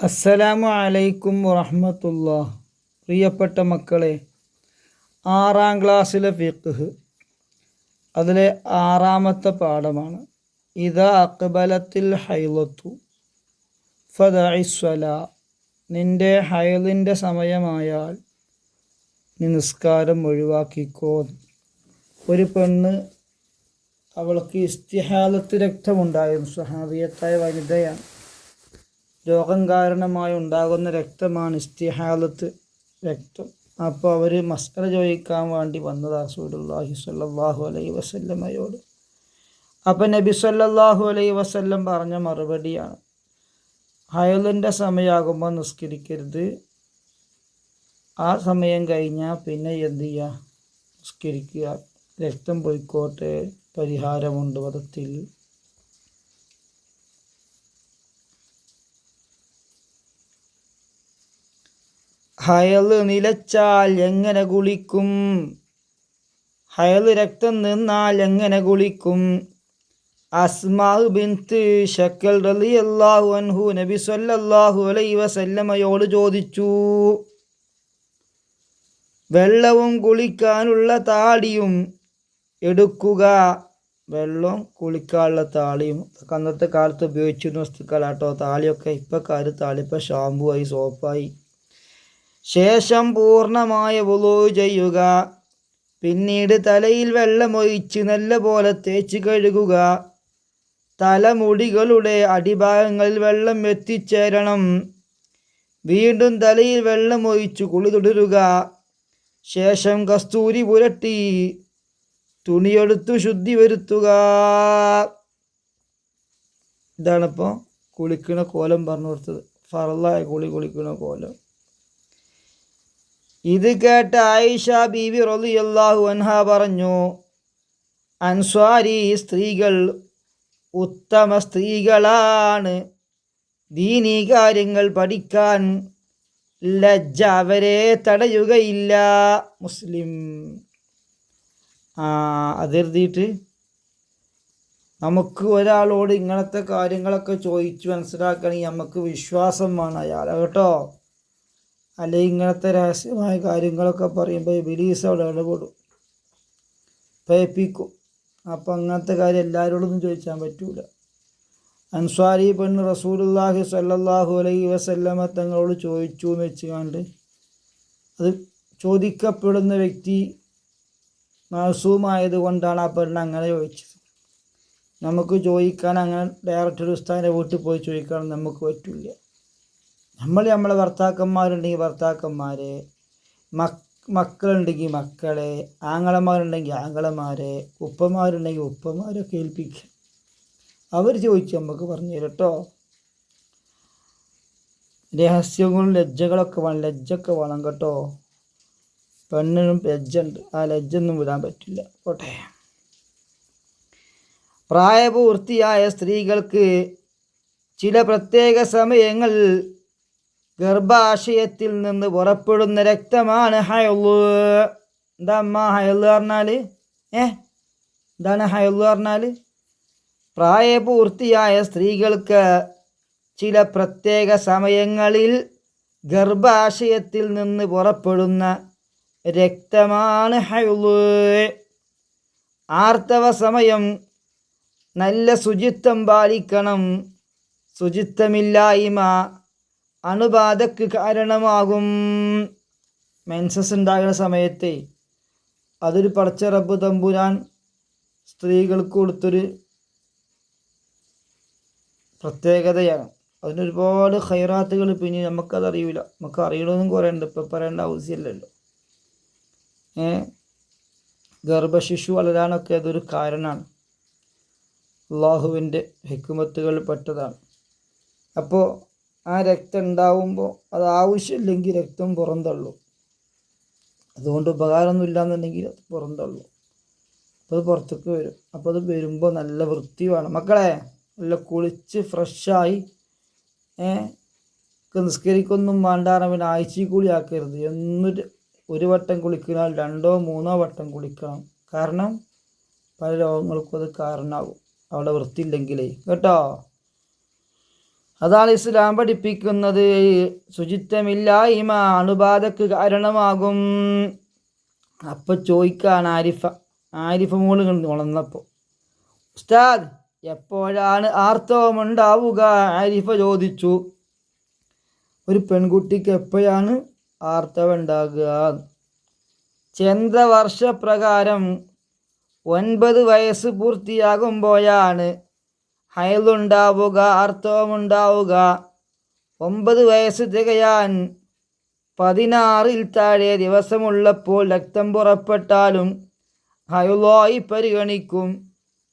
അസ്സലാമു അലൈക്കും വറഹ്മത്തുള്ളാഹി. പ്രിയപ്പെട്ട മക്കളെ, 6ാം ക്ലാസ്സിലെ ഫിഖ്ഹ് അതിലെ 6ാമത്തെ പാഠമാണ്. ഇദാ അഖ്ബലത്തിൽ ഹൈളത്തു ഫദഇസ്സലാ. നിന്റെ ഹൈളിൻ്റെ സമയമായാൽ നീ നിസ്കാരം ഒഴിവാക്കിക്കോ. ഒരു പെണ്ണ്, അവൾക്ക് ഇസ്തിഹാലത്ത് രക്തമുണ്ടായിരുന്നു. സ്വഹാബിയത്തായ വനിതയാണ്. രോഗം കാരണമായി ഉണ്ടാകുന്ന രക്തമാണ് ഇസ്തിഹാലത്ത് രക്തം. അപ്പോൾ അവർ മസ്അല ചോദിക്കാൻ വേണ്ടി വന്നതാ റസൂലുള്ളാഹി സ്വല്ലല്ലാഹു അലൈഹി വസല്ലമയോട്. അപ്പം നബി സ്വല്ലല്ലാഹു അലൈഹി വസല്ലം പറഞ്ഞ മറുപടിയാണ്, ഹൈളിൻ്റെ സമയമാകുമ്പോൾ നിസ്കരിക്കരുത്. ആ സമയം കഴിഞ്ഞാൽ പിന്നെ എന്ത് ചെയ്യുക? നിസ്കരിക്കുക. രക്തം പോയിക്കോട്ടെ, പരിഹാരമുണ്ട് മതത്തിൽ. ഹയല് നിലച്ചാൽ എങ്ങനെ കുളിക്കും? ഹയല് രക്തം നിന്നാൽ എങ്ങനെ കുളിക്കും? അസ്മാ ബിൻത്ത് ശക്കൽ റളിയല്ലാഹു അൻഹു നബി സല്ലല്ലാഹു അലൈഹി വസല്ലമയോട് ചോദിച്ചു. വെള്ളവും കുളിക്കാനുള്ള താടിയും എടുക്കുക. വെള്ളം കുളിക്കാനുള്ള താളിയും അന്നത്തെ കാലത്ത് ഉപയോഗിച്ചിരുന്ന വസ്തുക്കളാട്ടോ താളിയൊക്കെ. ഇപ്പം താളി ഇപ്പം ഷാമ്പുവായി, സോപ്പായി. ശേഷം പൂർണ്ണമായ വുളൂ ചെയ്യുക. പിന്നീട് തലയിൽ വെള്ളമൊഴിച്ച് നല്ല പോലെ തേച്ച് കഴുകുക. തലമുടികളുടെ അടിഭാഗങ്ങളിൽ വെള്ളം എത്തിച്ചേരണം. വീണ്ടും തലയിൽ വെള്ളമൊഴിച്ച് കുളി തുടരുക. ശേഷം കസ്തൂരി പുരട്ടി തുണിയെടുത്തു ശുദ്ധി വരുത്തുക. ഇതാണിപ്പോൾ കുളിക്കണ കോലം പറഞ്ഞു കൊടുത്തത്. ഫർളായ കുളിക്കണ കോലം. ഇത് കേട്ട ആയിഷ ബീവി റളിയല്ലാഹു അൻഹ പറഞ്ഞു, അൻസ്വാരി സ്ത്രീകൾ ഉത്തമ സ്ത്രീകളാണ്. ദീനീ കാര്യങ്ങൾ പഠിക്കാൻ ലജ്ജ അവരെ തടയുകയില്ല. മുസ്ലിം. അതെഴുതിയിട്ട് നമുക്ക് ഒരാളോട് ഇങ്ങനത്തെ കാര്യങ്ങളൊക്കെ ചോദിച്ച് മനസ്സിലാക്കണമെങ്കിൽ നമുക്ക് വിശ്വാസം വേണം അയാളെ കേട്ടോ. അല്ലെങ്കിൽ ഇങ്ങനത്തെ രഹസ്യമായ കാര്യങ്ങളൊക്കെ പറയുമ്പോൾ ഇബ്ലീസ് അവിടെ ഇടപെടും, പേപ്പിക്കും. അപ്പം അങ്ങനത്തെ കാര്യം എല്ലാവരോടൊന്നും ചോദിച്ചാൻ പറ്റൂല. അൻസ്വാരി പെണ്ണ് റസൂലുള്ളാഹി സ്വല്ലല്ലാഹു അലൈഹി വസല്ലമ തങ്ങളോട് ചോദിച്ചു എന്ന് വെച്ചുകൊണ്ട് അത് ചോദിക്കപ്പെടുന്ന വ്യക്തി മഅസൂമായത് കൊണ്ടാണ് ആ പെണ്ണ് അങ്ങനെ ചോദിച്ചത്. നമുക്ക് ചോദിക്കാൻ അങ്ങനെ ഡയറക്റ്റ് ഒരു ഉസ്താദിൻ്റെ വീട്ടിൽ പോയി ചോദിക്കാൻ നമുക്ക് പറ്റില്ല. നമ്മളെ ഭർത്താക്കന്മാരുണ്ടെങ്കിൽ ഭർത്താക്കന്മാരെ, മക്കളുണ്ടെങ്കിൽ മക്കളെ, ആങ്ങളമാരുണ്ടെങ്കിൽ ആങ്ങളമാരെ, ഉപ്പമാരുണ്ടെങ്കിൽ ഉപ്പമാരൊക്കെ ഏൽപ്പിക്കുക. അവർ ചോദിച്ച് നമുക്ക് പറഞ്ഞു തരും കേട്ടോ. രഹസ്യങ്ങളും ലജ്ജകളൊക്കെ വേണം, ലജ്ജൊക്കെ വേണം കേട്ടോ. പെണ്ണിനും ലജ്ജുണ്ട്, ആ ലജ്ജൊന്നും വിടാൻ പറ്റില്ല. പോട്ടെ. പ്രായപൂർത്തിയായ സ്ത്രീകൾക്ക് ചില പ്രത്യേക സമയങ്ങൾ ഗർഭാശയത്തിൽ നിന്ന് പുറപ്പെടുന്ന രക്തമാണ് ഹൈള്. എന്താ അമ്മ ഹൈള് പറഞ്ഞാൽ? എന്താണ് ഹൈള് പറഞ്ഞാൽ? പ്രായപൂർത്തിയായ സ്ത്രീകൾക്ക് ചില പ്രത്യേക സമയങ്ങളിൽ ഗർഭാശയത്തിൽ നിന്ന് പുറപ്പെടുന്ന രക്തമാണ് ഹൈള്. ആർത്തവ സമയം നല്ല ശുചിത്വം പാലിക്കണം. ശുചിത്വമില്ലായ്മ അണുബാധക്ക് കാരണമാകും. മെൻസസ് ഉണ്ടാകുന്ന സമയത്തെ അതൊരു പടച്ച റബ്ബ് തമ്പുരാൻ സ്ത്രീകൾക്ക് കൊടുത്തൊരു പ്രത്യേകതയാണ്. അതിനൊരുപാട് ഖൈറാത്തുകൾ പിന്നെ നമുക്കതറിയില്ല. നമുക്ക് അറിയണമെന്നും കുറേ ഉണ്ട്, ഇപ്പം പറയേണ്ട ആവശ്യമില്ലല്ലോ. ഗർഭശിശു വളരാനൊക്കെ അതൊരു കാരണമാണ്, അള്ളാഹുവിൻ്റെ ഹിക്മത്തുകൾ പെട്ടതാണ്. അപ്പോൾ ആ രക്തം ഉണ്ടാവുമ്പോൾ അത് ആവശ്യമില്ലെങ്കിൽ രക്തം പുറന്തള്ളും. അതുകൊണ്ട് ഉപകാരമൊന്നുമില്ല എന്നുണ്ടെങ്കിൽ അത് പുറന്തള്ളും. അപ്പോൾ അത് പുറത്തേക്ക് വരും. അപ്പോൾ അത് വരുമ്പോൾ നല്ല വൃത്തി വേണം മക്കളെ. നല്ല കുളിച്ച് ഫ്രഷായി നിസ്കരിക്കൊന്നും വേണ്ടാറ് പിന്നെ ആഴ്ചയിൽ കൂടി ആക്കരുത്. എന്നിട്ട് ഒരു വട്ടം കുളിക്കണാൽ 2 or 3 വട്ടം കുളിക്കണം. കാരണം പല രോഗങ്ങൾക്കും അത് കാരണമാകും അവിടെ വൃത്തിയില്ലെങ്കിലേ കേട്ടോ. അതാണ് ഇസ്ലാം പഠിപ്പിക്കുന്നത്. ശുചിത്വമില്ലായ്മ അണുബാധക്ക് കാരണമാകും. അപ്പം ചോദിക്കാണ് ആരിഫ മോള് ഉണർന്നപ്പോൾ, ഉസ്താദ് എപ്പോഴാണ് ആർത്തവമുണ്ടാവുക? ആരിഫ ചോദിച്ചു. ഒരു പെൺകുട്ടിക്ക് എപ്പോഴാണ് ആർത്തവം ഉണ്ടാകുക? ചന്ദ്രവർഷപ്രകാരം 9 വയസ്സ് പൂർത്തിയാകുമ്പോഴാണ് ഹൈലുണ്ടാവുക, ആർത്തവമുണ്ടാവുക. 9 വയസ്സ് തികയാൻ 16-ൽ താഴെ ദിവസമുള്ളപ്പോൾ രക്തം പുറപ്പെട്ടാലും ഹൈലായി പരിഗണിക്കും.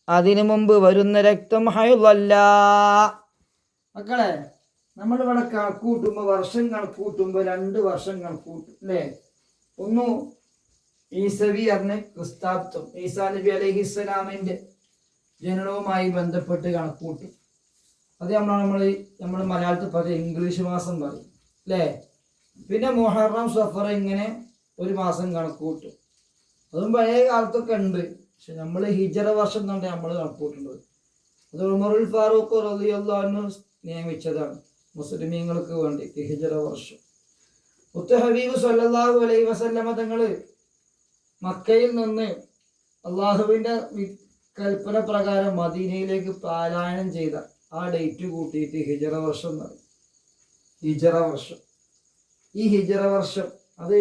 അതിനു മുമ്പ് വരുന്ന രക്തം ഹൈലല്ല. മക്കളെ, നമ്മളിവിടെ കണക്കൂട്ടുമ്പോൾ വർഷം കണക്കൂട്ടുമ്പോൾ 2 വർഷം കണക്കൂട്ടും അല്ലേ? ഒന്ന് ഈസവി അറിഞ്ഞ ക്രിസ്താബ്ദം, ഈസാ നബി അലൈഹിസ്സലാമിൻ്റെ ജനനവുമായി ബന്ധപ്പെട്ട് കണക്കൂട്ടും. അത് നമ്മൾ മലയാളത്തിൽ പറയും ഇംഗ്ലീഷ് മാസം പറയും അല്ലേ? പിന്നെ മുഹറം സഫർ ഇങ്ങനെ ഒരു മാസം കണക്കൂട്ടും. അതും പഴയ കാലത്തൊക്കെ ഉണ്ട്. പക്ഷെ നമ്മൾ ഹിജറ വർഷം എന്നാണ് നമ്മൾ കണക്കൂട്ടുന്നത്. അത് ഉമറുൽ ഫാറൂഖ് റളിയല്ലാഹു അൻഹു നിയമിച്ചതാണ് മുസ്ലിമീങ്ങൾക്ക് വേണ്ടി ഹിജറ വർഷം. മുത്ത് ഹബീബ് സല്ലല്ലാഹു അലൈഹി വസല്ലമ തങ്ങൾ മക്കയിൽ നിന്ന് അള്ളാഹുവിൻ്റെ കൽപ്പന പ്രകാരം മദീനയിലേക്ക് പലായനം ചെയ്ത ആ ഡേറ്റ് കൂട്ടിയിട്ട് ഹിജറ വർഷം എന്ന് പറയും. ഹിജറ വർഷം, ഈ ഹിജറ വർഷം അത്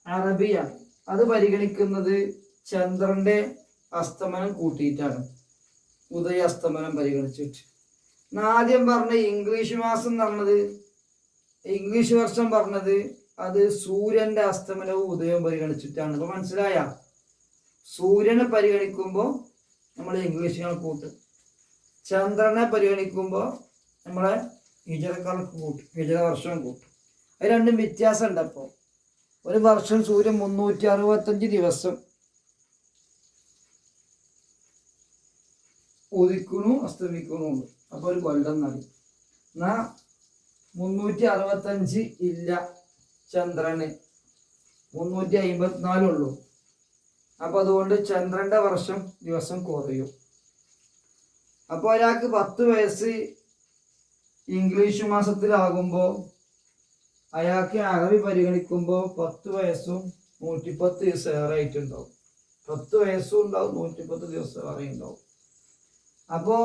അറബിയാണ്. അത് പരിഗണിക്കുന്നത് ചന്ദ്രന്റെ അസ്തമനം കൂട്ടിയിട്ടാണ്, ഉദയാസ്തമനം പരിഗണിച്ചിട്ട്. ആദ്യം പറഞ്ഞ ഇംഗ്ലീഷ് മാസം പറഞ്ഞത്, ഇംഗ്ലീഷ് വർഷം പറഞ്ഞത് അത് സൂര്യന്റെ അസ്തമനവും ഉദയവും പരിഗണിച്ചിട്ടാണ്. ഇപ്പൊ മനസ്സിലായ? സൂര്യനെ പരിഗണിക്കുമ്പോൾ നമ്മൾ ഇംഗ്ലീഷ് കണക്ക് കൂട്ടും, ചന്ദ്രനെ പരിഗണിക്കുമ്പോൾ നമ്മളെ ഹിജറ കണക്ക് കൂട്ടും, ഹിജറ വർഷം കൂട്ടും. അത് രണ്ടും വ്യത്യാസം ഉണ്ട്. അപ്പോൾ ഒരു വർഷം സൂര്യൻ 365 ദിവസം ഉദിക്കണു അസ്തമിക്കണുണ്ട്. അപ്പോൾ ഒരു കൊല്ലം നടി എന്നാ 365 ഇല്ല ചന്ദ്രന്, 354 ഉള്ളൂ. അപ്പൊ അതുകൊണ്ട് ചന്ദ്രന്റെ വർഷം ദിവസം കുറയും. അപ്പോൾ ഒരാൾക്ക് 10 വയസ്സ് ഇംഗ്ലീഷ് മാസത്തിലാകുമ്പോൾ അയാൾക്ക് അറബി പരിഗണിക്കുമ്പോൾ 10 വയസ്സും 110 ദിവസം ഏറെ ആയിട്ടുണ്ടാവും. 10 വയസ്സും ഉണ്ടാവും, 110 ദിവസം ഏറെ ഉണ്ടാവും. അപ്പോൾ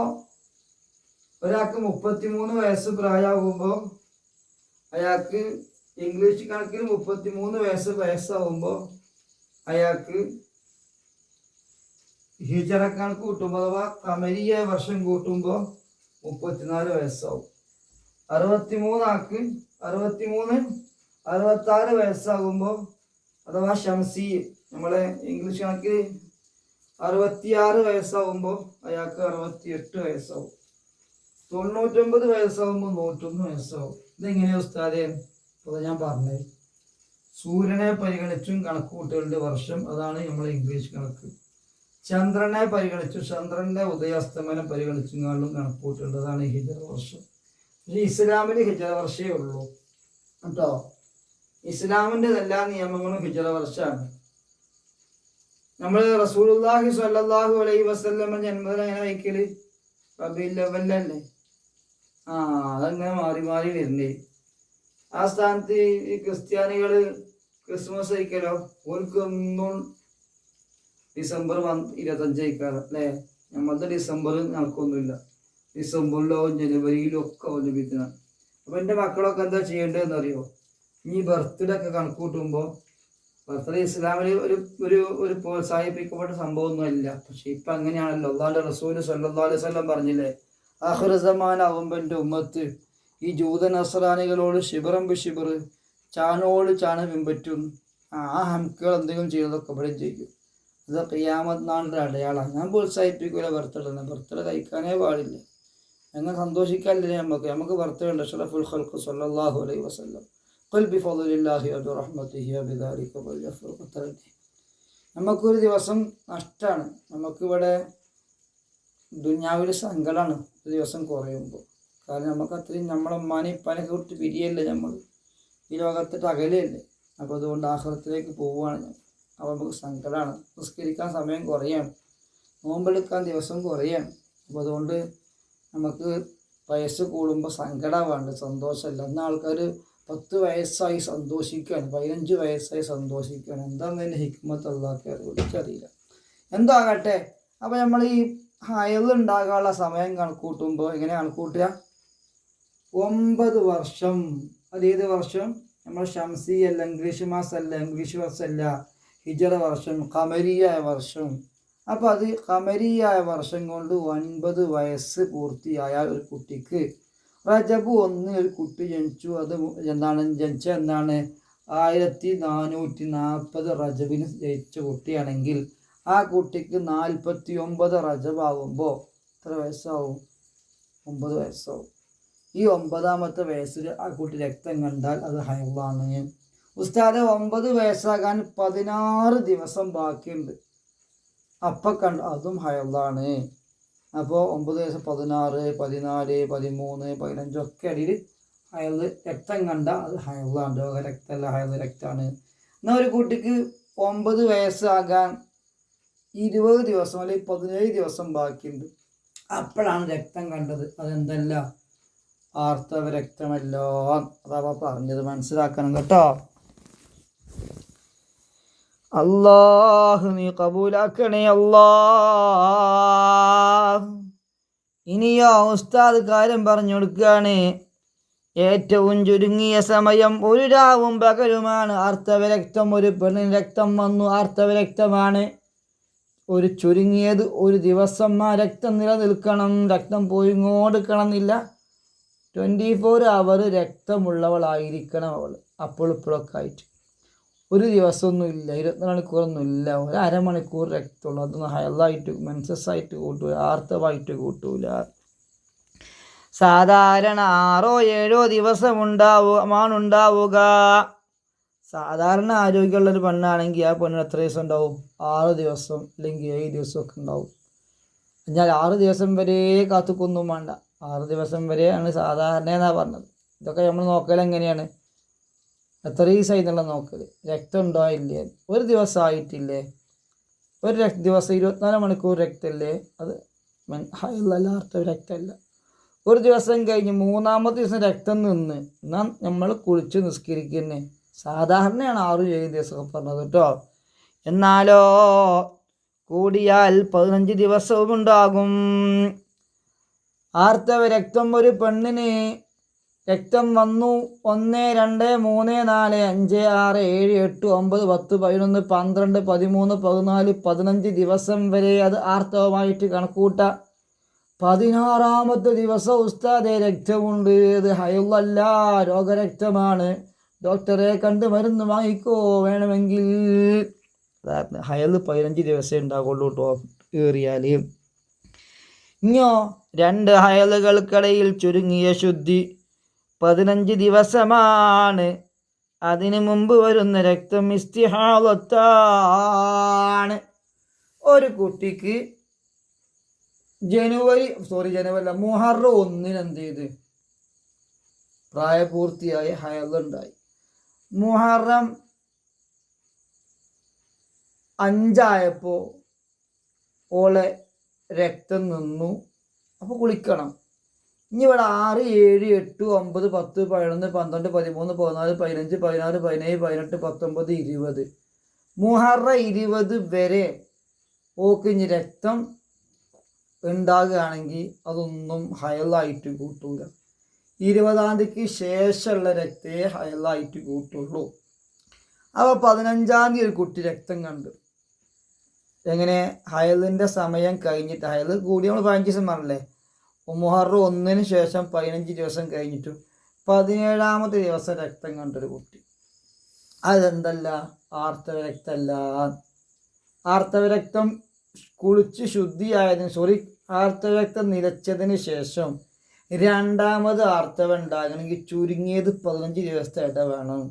ഒരാൾക്ക് 33 വയസ്സ് പ്രായമാകുമ്പോൾ അയാൾക്ക് ഇംഗ്ലീഷ് കണക്കിൽ 33 വയസ്സാകുമ്പോൾ അയാൾക്ക് ഹിജറ കണക്ക് കൂട്ടുമ്പോൾ അഥവാ കമരിയ വർഷം കൂട്ടുമ്പോൾ 34 വയസ്സാവും. 66 വയസ്സാകുമ്പോൾ അഥവാ ഷംസി നമ്മളെ ഇംഗ്ലീഷ് കണക്കിൽ 66 വയസ്സാകുമ്പോൾ അയാൾക്ക് 68 വയസ്സാവും. 99 വയസ്സാകുമ്പോൾ 101 വയസ്സാവും. ഇതെങ്ങനെയാ ഉസ്താദേ? അപ്പോൾ ഞാൻ പറഞ്ഞത് സൂര്യനെ പരിഗണിച്ചും കണക്ക് കൂട്ടലുടെ വർഷം, അതാണ് നമ്മൾ ഇംഗ്ലീഷ് കണക്ക്. ചന്ദ്രനെ പരിഗണിച്ചു, ചന്ദ്രന്റെ ഉദയാസ്തമനം പരിഗണിച്ചും കണക്ക് കൂട്ടലുണ്ട്, അതാണ് ഹിജറ വർഷം. പക്ഷെ ഇസ്ലാമിൽ ഹിജറ വർഷമേ ഉള്ളൂ കേട്ടോ. ഇസ്ലാമിൻ്റെ എല്ലാ നിയമങ്ങളും ഹിജറ വർഷമാണ്. നമ്മൾ റസൂലുള്ളാഹി സ്വല്ലല്ലാഹു അലൈഹി വസല്ലമ ജന്മദിനം എങ്ങനെ വയ്ക്കല്? റബീഉൽ അവ്വലല്ലേ? അതങ്ങനെ മാറി മാറി വരുന്നേ. ആ സ്ഥാനത്ത് ഈ ക്രിസ്ത്യാനികള് ക്രിസ്മസ് കഴിക്കലോ, ഓർക്കൊന്നും ഡിസംബർ 25 കഴിക്കാറ് അല്ലേ? നമ്മളത് ഡിസംബറിൽ നടക്കൊന്നുമില്ല. ഡിസംബറിലോ ജനുവരിയിലോ ഒക്കെ ലഭിക്കുന്നതാണ്. അപ്പം എൻ്റെ മക്കളൊക്കെ എന്താ ചെയ്യേണ്ടതെന്ന് അറിയോ? ഈ ബർത്ത്ഡേ ഒക്കെ കണക്ക് കൂട്ടുമ്പോൾ, ബർത്ത്ഡേ ഇസ്ലാമിൽ ഒരു പ്രോത്സാഹിപ്പിക്കപ്പെട്ട സംഭവമൊന്നുമല്ല. പക്ഷെ ഇപ്പം അങ്ങനെയാണല്ലോ. അല്ലാഹുവിൻ്റെ റസൂൽ സല്ലല്ലാഹു അലൈഹി വസല്ലം പറഞ്ഞില്ലേ, ആഖിറു സമാനാകുമ്പോൾ എൻ്റെ ഉമ്മത്ത് ഈ ജൂത നസ്രാനികളോട് ശിബറം ബിശിബർ, ചാണോട് ചാണ് പിൻപറ്റും. ആ ഹംക്കുകൾ എന്തെങ്കിലും ചെയ്യുന്നതൊക്കെ ഇവിടെ ചെയ്യും. അത് ഖിയാമത്ത് നാളിൻ്റെ അടയാളമാണ്. ഞാൻ പ്രോത്സാഹിപ്പിക്കൂല ബർത്ത്ഡേ കഴിക്കാനേ പാടില്ല. അങ്ങനെ സന്തോഷിക്കാനില്ലേ നമുക്ക് ബർത്ത്ഡേ ഉണ്ട്. അഷ്റഫുൽ ഖൽഖ് സല്ലല്ലാഹു അലൈഹി വസല്ലം ഖുൽ ബിഫദ്ലില്ലാഹി വബിറഹ്മതിഹി വബിദാലിക ഫല്യഫ്റഹ്. നമുക്കൊരു ദിവസം നഷ്ടമാണ്. നമുക്കിവിടെ ദുനിയാവിൽ സങ്കടമാണ് ഒരു ദിവസം കുറയുമ്പോൾ. കാരണം നമുക്ക് അത്രയും നമ്മളെ ഉമ്മാനെ ഇപ്പാനെ കുറിച്ച് പിരിയല്ലേ, നമ്മൾ ഈ ലോകത്തിട്ട് അകലെയല്ലേ. അപ്പോൾ അതുകൊണ്ട് ആഖിറത്തിലേക്ക് പോവുകയാണ് ഞാൻ. അപ്പോൾ നമുക്ക് സങ്കടമാണ്. നിസ്കരിക്കാൻ സമയം കുറയാണ്, നോമ്പെടുക്കാൻ ദിവസം കുറയാണ്. അപ്പോൾ അതുകൊണ്ട് നമുക്ക് വയസ്സ് കൂടുമ്പോൾ സങ്കടമാണ്, സന്തോഷമല്ല. എന്നാൽ ആൾക്കാർ 10 വയസ്സായി സന്തോഷിക്കുകയാണ്, 15 വയസ്സായി സന്തോഷിക്കുകയാണ്. എന്താണെന്നതിൻ്റെ ഹിക്മത്ത് അള്ളാഹ്ക്കേ അറിയില്ല. എന്താകട്ടെ, അപ്പോൾ നമ്മൾ ഈ ഹയൽ ഉണ്ടാകാനുള്ള സമയം കണക്കൂട്ടുമ്പോൾ എങ്ങനെ കണക്കൂട്ടുക? 9 വർഷം. അതേത് വർഷം? നമ്മൾ ഷംസിയല്ല, ഇംഗ്ലീഷ് മാസമല്ല, ഇംഗ്ലീഷ് വർഷമല്ല, ഹിജറ വർഷം, ഖമരിയായ വർഷം. അപ്പോൾ അത് ഖമരിയായ വർഷം കൊണ്ട് 9 വയസ്സ് പൂർത്തിയായാൽ ഒരു കുട്ടിക്ക്, റജബ് 1 ഒരു കുട്ടി ജനിച്ചു, അത് ജനിച്ച എന്താണ് 1440 റജബിന് ജനിച്ച കുട്ടിയാണെങ്കിൽ ആ കുട്ടിക്ക് 49 റജബാകുമ്പോൾ എത്ര വയസ്സാവും? 9 വയസ്സാവും. ഈ 9ാമത്തെ വയസ്സിൽ ആ കുട്ടി രക്തം കണ്ടാൽ അത് ഹൈളാണ്. ഉസ്താദെ 9 വയസ്സാകാൻ 16 ദിവസം ബാക്കിയുണ്ട്, അപ്പം കണ്ട് അതും ഹൈളാണ്. അപ്പോൾ 9 വയസ്സ് 16, 14, 13, 15 ഒക്കെ അടിയിൽ ഹൈൾ രക്തം കണ്ട അത് ഹൈളാണ്, രോഗരക്തമല്ല, ഹൈൾ രക്തമാണ്. എന്നാൽ ഒരു കുട്ടിക്ക് 9 വയസ്സാകാൻ 20 ദിവസം അല്ലെങ്കിൽ 17 ദിവസം ബാക്കിയുണ്ട്, അപ്പോഴാണ് രക്തം കണ്ടത്, അതെന്തല്ല, ആർത്തവ രക്തമല്ല. അതാ പറഞ്ഞത്, മനസ്സിലാക്കണം കേട്ടോ. അല്ലാഹു നീ കബൂലാക്കണേ അല്ലാഹ്. ഇനിയോ ഉസ്താദ് കാര്യം പറഞ്ഞു കൊടുക്കുകയാണ്. ഏറ്റവും ചുരുങ്ങിയ സമയം ഒരു രാവും പകലുമാണ് ആർത്തവ രക്തം. ഒരു പെണ്ണിന് രക്തം വന്നു, ആർത്തവ രക്തമാണ്. ഒരു ചുരുങ്ങിയത് ഒരു ദിവസം ആ രക്തം നിലനിൽക്കണം, രക്തം പോയിങ്ങോടുക്കണമെന്നില്ല. 24 അവർ രക്തമുള്ളവളായിരിക്കണം അവൾ, അപ്പോൾ ഇപ്പോഴൊക്കെ ആയിട്ട്. ഒരു ദിവസമൊന്നുമില്ല, 24 മണിക്കൂറൊന്നുമില്ല, ഒരു അരമണിക്കൂർ രക്തമുള്ളൂ. അതൊന്നും ഹയലായിട്ട് മെൻസസ്സായിട്ട് കൂട്ടൂല, ആർത്തവായിട്ട് കൂട്ടൂല. സാധാരണ 6-7 ദിവസം ഉണ്ടാവുക. സാധാരണ ആരോഗ്യമുള്ളൊരു പെണ്ണാണെങ്കിൽ ആ പെണ്ണിന് എത്ര ദിവസം ഉണ്ടാവും? 6 ദിവസം അല്ലെങ്കിൽ 7 ദിവസമൊക്കെ ഉണ്ടാവും. എന്നാൽ 6 ദിവസം വരെ കാത്തുക്കൊന്നും വേണ്ട, 6 ദിവസം വരെയാണ് സാധാരണ എന്നാണ് പറഞ്ഞത്. ഇതൊക്കെ നമ്മൾ നോക്കൽ എങ്ങനെയാണ്? എത്ര ദിവസമായി എന്നുള്ള നോക്കൽ, രക്തം ഉണ്ടോ ഇല്ലേ, ഒരു ദിവസം ആയിട്ടില്ലേ, ഒരു ദിവസം 24 മണിക്കൂർ രക്തമല്ലേ, അത് ഹൈലല്ല, ആർത്തവ രക്തമല്ല. ഒരു ദിവസം കഴിഞ്ഞ് 3ാമത്തെ ദിവസം രക്തം നിന്ന് എന്നാൽ നമ്മൾ കുളിച്ച് നിസ്കരിക്കുന്നേ. സാധാരണയാണ് 6-7 ദിവസമൊക്കെ പറഞ്ഞത് കേട്ടോ. എന്നാലോ കൂടിയാൽ 15 ദിവസവും ഉണ്ടാകും ആർത്തവ രക്തം. ഒരു പെണ്ണിന് രക്തം വന്നു 1, 2, 3, 4, 5, 6, 7, 8, 9, 10, 11, 12, 13, 14, 15 ദിവസം വരെ അത് ആർത്തവമായിട്ട് കണക്കൂട്ടാം. 16ാമത്തെ ദിവസം ഉസ്താദെ രക്തമുണ്ട്, അത് ഹൈളല്ല, രോഗരക്തമാണ്, ഡോക്ടറെ കണ്ട് മരുന്ന് വാങ്ങിക്കോ വേണമെങ്കിൽ. ഹയൽ 15 ദിവസമേ ഉണ്ടാകുള്ളൂ കേട്ടോ ഏറിയാൽ. ഇനിയോ 2 ഹയലുകൾക്കിടയിൽ ചുരുങ്ങിയ ശുദ്ധി 15 ദിവസമാണ്. അതിനു മുമ്പ് വരുന്ന രക്തം ഇസ്തിഹാളത്താണ്. ഒരു കുട്ടിക്ക് മുഹറം 1 എന്ത് ചെയ്ത് പ്രായപൂർത്തിയായ ഹയലുണ്ടായി. മുഹറം 5 ഓളെ രക്തം നിന്നു, അപ്പോൾ കുളിക്കണം. ഇനി ഇവിടെ 6, 7, 8, 9, 10, 11, 12, 13, 14, 15, 16, 17, 18, 19, 20 മുഹറം 20 വരെ ഓക്ക് ഇനി രക്തം ഉണ്ടാകുകയാണെങ്കിൽ അതൊന്നും ഹയലായിട്ട് കൂട്ടൂല. 20ാം തീയതിക്ക് ശേഷമുള്ള രക്തേ ഹയലായിട്ട് കൂട്ടുള്ളൂ. അപ്പോൾ 15ാം തീയതി ഒരു കുട്ടി രക്തം കണ്ടു. എങ്ങനെ? ഹയലിൻ്റെ സമയം കഴിഞ്ഞിട്ട്, ഹയൽ കൂടി നമ്മൾ 15 ദിവസം പറഞ്ഞല്ലേ, മുഹറം 1 ശേഷം 15 ദിവസം കഴിഞ്ഞിട്ടും 17ാമത്തെ ദിവസം രക്തം കണ്ടൊരു കുട്ടി. അതെന്തല്ല? ആർത്തവ രക്തമല്ല. ആർത്തവ രക്തം കുളിച്ച് ആർത്തവ രക്തം നിലച്ചതിന് ശേഷം 2ാമത് ആർത്തവം ഉണ്ടാകണമെങ്കിൽ ചുരുങ്ങിയത് 15 ദിവസത്തെ ഇട വേണം.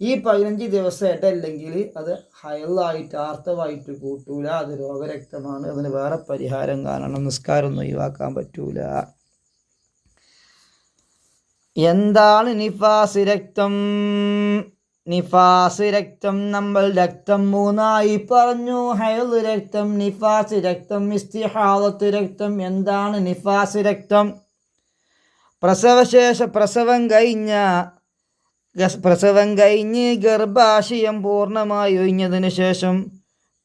ഈ 15 ദിവസം ഇട ഇല്ലെങ്കിൽ അത് ഹയലായിട്ട് ആർത്തവായിട്ട് കൂട്ടൂല, അത് രോഗരക്തമാണ്. അതിന് വേറെ പരിഹാരം കാണണം, നിസ്കാരം ഒഴിവാക്കാൻ പറ്റൂല. എന്താണ് നിഫാസ് രക്തം? നിഫാസ് രക്തം നമ്മൾ രക്തം 3ആയി പറഞ്ഞു. ഹൈൽ രക്തം, നിഫാസ് രക്തം, ഇസ്തിഹാളത്ത് രക്തം. എന്താണ് നിഫാസ് രക്തം? പ്രസവം കഴിഞ്ഞ് ഗർഭാശയം പൂർണ്ണമായി ഒഴിഞ്ഞതിന് ശേഷം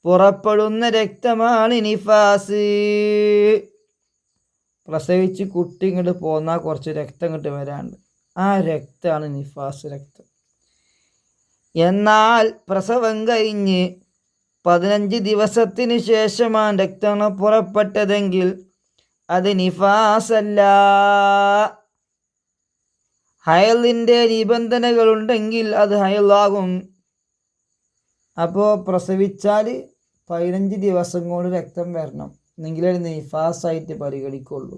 പുറപ്പെടുന്ന രക്തമാണ് നിഫാസ്. പ്രസവിച്ച് കുട്ടി ഇങ്ങോട്ട് പോന്നാൽ കുറച്ച് രക്തം ഇങ്ങോട്ട് വരാണ്ട്, ആ രക്തമാണ് നിഫാസ് രക്തം. എന്നാൽ പ്രസവം കഴിഞ്ഞ് 15 ദിവസത്തിന് ശേഷമാണ് രക്തം പുറപ്പെട്ടതെങ്കിൽ അത് നിഫാസല്ല. ഹയലിൻ്റെ നിബന്ധനകളുണ്ടെങ്കിൽ അത് ഹയലാകും. അപ്പോൾ പ്രസവിച്ചാൽ 15 ദിവസം കൊണ്ട് രക്തം വരണം, എന്നെങ്കിലേ നിഫാസായിട്ട് പരിഗണിക്കുള്ളൂ.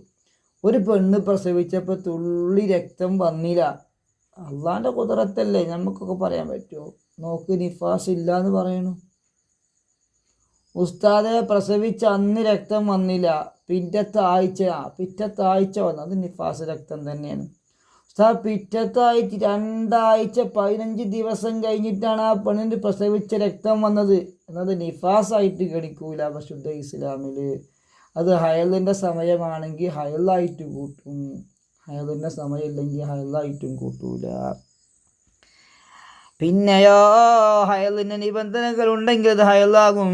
ഒരു പെണ്ണ് പ്രസവിച്ചപ്പോൾ തുള്ളി രക്തം വന്നില്ല, അള്ളാൻ്റെ കുദറത്തല്ലേ, നമുക്കൊക്കെ പറയാൻ പറ്റുമോ? നോക്ക്, നിഫാസ് ഇല്ല എന്ന് പറയണു. ഉസ്താദെ പ്രസവിച്ച അന്ന് രക്തം വന്നില്ല, പിറ്റത്തെ ആഴ്ച വന്നു, അത് നിഫാസ് രക്തം തന്നെയാണ്. ഉസ്താദ് പിറ്റത്തെ ആഴ്ച 2 ആഴ്ച 15 ദിവസം കഴിഞ്ഞിട്ടാണ് ആ പെണ്ണിന് പ്രസവിച്ച രക്തം വന്നത്, എന്നത് നിഫാസായിട്ട് ഗണിക്കൂല പരിശുദ്ധ ഇസ്ലാമിൽ. അത് ഹയലിൻ്റെ സമയമാണെങ്കിൽ ഹയലായിട്ട് കൂട്ടും, ഹയലിൻ്റെ സമയമില്ലെങ്കിൽ ഹയലായിട്ടും കൂട്ടൂല. പിന്നെയോ ഹയലിന് നിബന്ധനകൾ ഉണ്ടെങ്കിൽ അത് ഹയലാകും.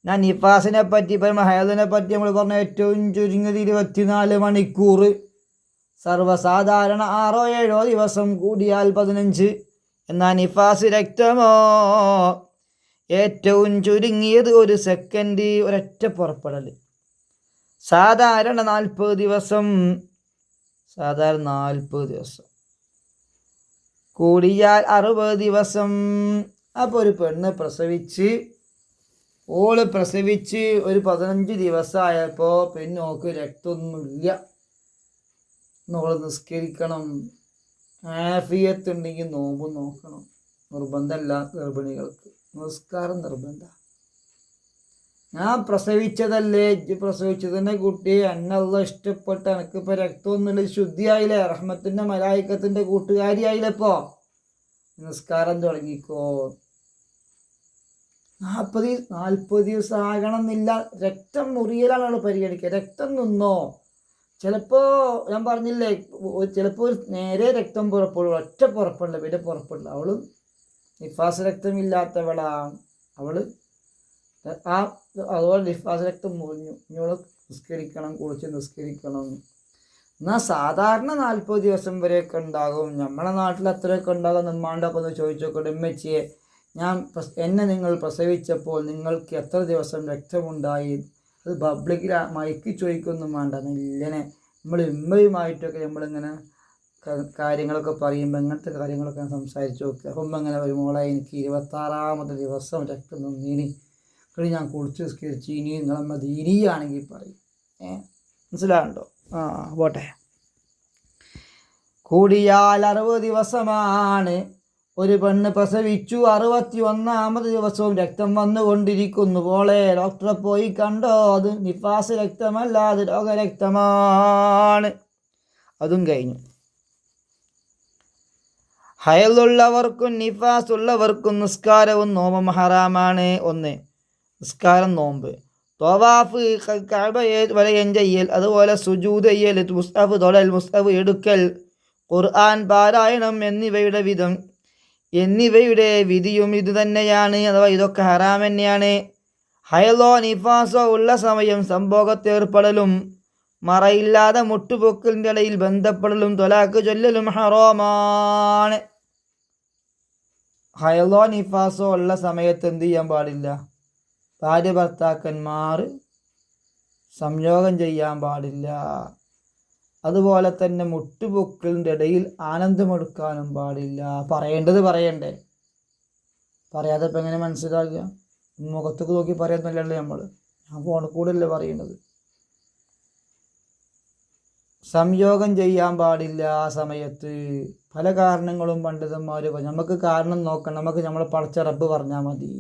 ഞാൻ നിഫാസിനെ പറ്റി പറയുമ്പോൾ ഹയലിനെ പറ്റി നമ്മൾ പറഞ്ഞ ഏറ്റവും ചുരുങ്ങിയത് 24 മണിക്കൂർ, സർവ്വസാധാരണ 6-7 ദിവസം, കൂടിയാൽ 15. എന്നാൽ നിഫാസ് രക്തമോ ഏറ്റവും ചുരുങ്ങിയത് 1 സെക്കൻഡ്, ഒരൊറ്റ പുറപ്പെടൽ. സാധാരണ 40 ദിവസം, കൂടിയാൽ 60 ദിവസം. അപ്പോൾ ഒരു പെണ്ണ് പ്രസവിച്ച് ഒരു 15 ദിവസമായപ്പോൾ പിന്നെ ഓക്ക് രക്തമൊന്നുമില്ല. നമ്മൾ നിസ്കരിക്കണം, ആഫിയത്തുണ്ടെങ്കിൽ നോമ്പ് നോക്കണം, നിർബന്ധമല്ല ഗർഭിണികൾക്ക്, നിസ്കാരം നിർബന്ധം. ഞാൻ പ്രസവിച്ചതല്ലേ, പ്രസവിച്ചതിൻ്റെ കുട്ടി അന്നല്ല ഇഷ്ടപ്പെട്ട, എനിക്കിപ്പോൾ രക്തമൊന്നുമില്ല, ശുദ്ധിയായില്ലേ, റഹ്മത്തിൻ്റെ മലായിക്കത്തിൻ്റെ കൂട്ടുകാരിയായില്ലേ, ഇപ്പോൾ നിസ്കാരം തുടങ്ങിക്കോ. 40 ദിവസം ആകണമെന്നില്ല, രക്തം മുറിയലാണ് പരിഗണിക്കുക. രക്തം നിന്നോ, ചിലപ്പോൾ ഞാൻ പറഞ്ഞില്ലേ, ചിലപ്പോൾ നേരെ രക്തം പുറപ്പെടും, ഒറ്റ പുറപ്പെടില്ല, പിന്നെ പുറപ്പെടില്ല. അവൾ നിഫാസ് രക്തമില്ലാത്തവളാണ്, അതുപോലെ നിഫാസ് രക്തം മുറിഞ്ഞു, ഇനിയോള് നിസ്കരിക്കണം, കുളിച്ച് നിസ്കരിക്കണം. എന്നാൽ സാധാരണ 40 ദിവസം വരെയൊക്കെ ഉണ്ടാകും. നമ്മളെ നാട്ടിൽ അത്രയൊക്കെ ഉണ്ടാകും. നമ്മാണ്ടൊക്കെ ഒന്ന് ചോദിച്ചോക്കട്ടെ, ഉമ്മച്ചിയെ എന്നെ നിങ്ങൾ പ്രസവിച്ചപ്പോൾ നിങ്ങൾക്ക് എത്ര ദിവസം രക്തമുണ്ടായി? അത് പബ്ലിക്കിൽ മൈക്ക് ചോദിക്കൊന്നും വേണ്ട, ഇല്ലനെ നമ്മൾ ഉമ്മയുമായിട്ടൊക്കെ നമ്മളിങ്ങനെ കാര്യങ്ങളൊക്കെ പറയുമ്പോൾ ഇങ്ങനത്തെ കാര്യങ്ങളൊക്കെ സംസാരിച്ച് നോക്കുക. അപ്പം അങ്ങനെ ഒരു മോളെ എനിക്ക് 26ാമത്തെ ദിവസം രക്തം നിന്നീനി, ഞാൻ കുളിച്ച് നിസ്കരിച്ച്, ഇനി നിങ്ങളമ്മ ദീനിയാണെങ്കിൽ പറയും. മനസ്സിലാകണ്ടോ? പോട്ടെ. കൂടിയാൽ 60 ദിവസമാണ്. ഒരു പെണ്ണ് പ്രസവിച്ചു, 61ാമത് ദിവസവും രക്തം വന്നുകൊണ്ടിരിക്കുന്നു. പോളെ ഡോക്ടറെ പോയി കണ്ടോ, അത് നിഫാസ് രക്തമല്ല, അത് രോഗരക്തമാണ്. അതും കഴിഞ്ഞു. ഹയലുള്ളവർക്കും നിഫാസ് ഉള്ളവർക്കും നിസ്കാരവും നോമ്പും ഹറാമാണ്. 1 നിസ്കാരം, നോമ്പ്, ത്വവാഫ്, കഅബയെ വലയം ചെയ്യൽ, അതുപോലെ സുജൂദ് ചെയ്യൽ, മുസ്ഹഫ് തൊടൽ, മുസ്ഹഫ് എടുക്കൽ, ഖുർആൻ പാരായണം എന്നിവയുടെ വിധിയും ഇത് തന്നെയാണ്. അഥവാ ഇതൊക്കെ ഹറാം തന്നെയാണ്. ഹയലോ നിഫാസോ ഉള്ള സമയം സംഭോഗത്തേർപ്പെടലും മറയില്ലാതെ മുട്ടുപൊക്കലിൻ്റെ ഇടയിൽ ബന്ധപ്പെടലും ത്വലാഖ് ചൊല്ലലും ഹറാമാണ്. ഹയലോ നിഫാസോ ഉള്ള സമയത്ത് എന്ത് ചെയ്യാൻ പാടില്ല? ഭാര്യ ഭർത്താക്കന്മാർ സംയോഗം ചെയ്യാൻ പാടില്ല. അതുപോലെ തന്നെ മുട്ടുപൊക്കലിൻ്റെ ഇടയിൽ ആനന്ദമെടുക്കാനും പാടില്ല. പറയേണ്ടത് പറയണ്ടേ, പറയാതെ ഇപ്പം എങ്ങനെ മനസ്സിലാക്കുക? മുഖത്തൊക്കെ നോക്കി പറയുന്നില്ലല്ലോ നമ്മൾ, ഞാൻ ഫോണിൽ കൂടെ അല്ലേ പറയുന്നത്. സംയോഗം ചെയ്യാൻ പാടില്ല ആ സമയത്ത്. പല കാരണങ്ങളും പണ്ഡിതന്മാർ പറഞ്ഞു. നമുക്ക് കാരണം നോക്കണം, നമുക്ക് നമ്മളെ പടച്ച റബ്ബ് പറഞ്ഞാൽ മതി.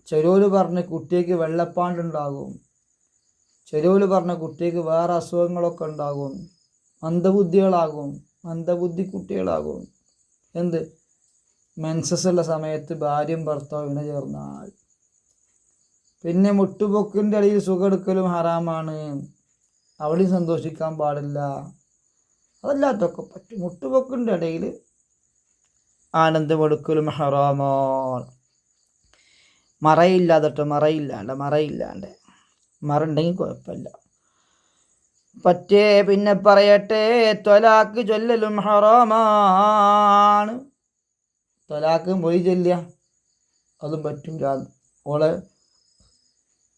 ചെലോല് പറഞ്ഞ കുട്ടിക്ക് വെള്ളപ്പാണ്ടുണ്ടാകും, ചെലോല് പറഞ്ഞ കുട്ടിക്ക് വേറെ അസുഖങ്ങളൊക്കെ ഉണ്ടാകും, മന്ദബുദ്ധി കുട്ടികളാകും. എന്ത്? മെൻസസ് ഉള്ള സമയത്ത് ഭാര്യയും ഭർത്താവും ഇണ ചേർന്നാൽ. പിന്നെ മുട്ടുപൊക്കിൻ്റെ ഇടയിൽ സുഖമെടുക്കലും ഹറാമാണ്, അവിടെയും സന്തോഷിക്കാൻ പാടില്ല. അതല്ലാത്തൊക്കെ പറ്റും. മുട്ടുപൊക്കിൻ്റെ ഇടയിൽ ആനന്ദമെടുക്കലും ഹറാമാണ്. മറയില്ലാണ്ട് മറുണ്ടെങ്കിൽ കുഴപ്പമില്ല. പറ്റേ പിന്നെ പറയട്ടെ, ത്വലാക്ക് ചൊല്ലലും ഹറാമാണ്. ത്വലാക്ക് മൊഴി ചൊല്ലുക അതും പറ്റൂല. ഓളെ